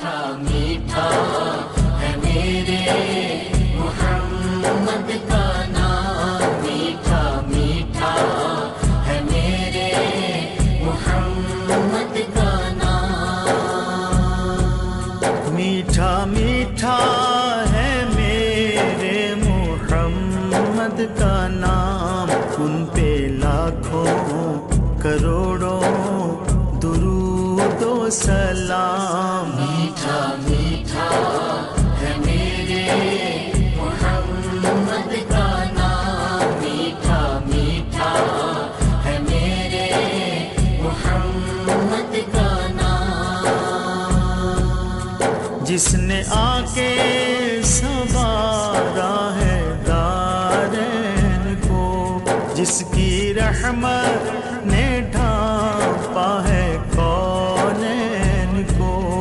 میٹھا میٹھا ہے میرے محمد کا نام، میٹھا میٹھا ہے میرے محمد کا نام، میٹھا میٹھا ہے میرے محمد کا نام، ان پہ لاکھوں کروڑوں درود و سلام، میٹھا میٹھا ہے میرے محمد کا نام، میٹھا میٹھا ہے میرے محمد کا نام، جس نے آ کے سنوارا ہے دارین کو، جس کی رحمت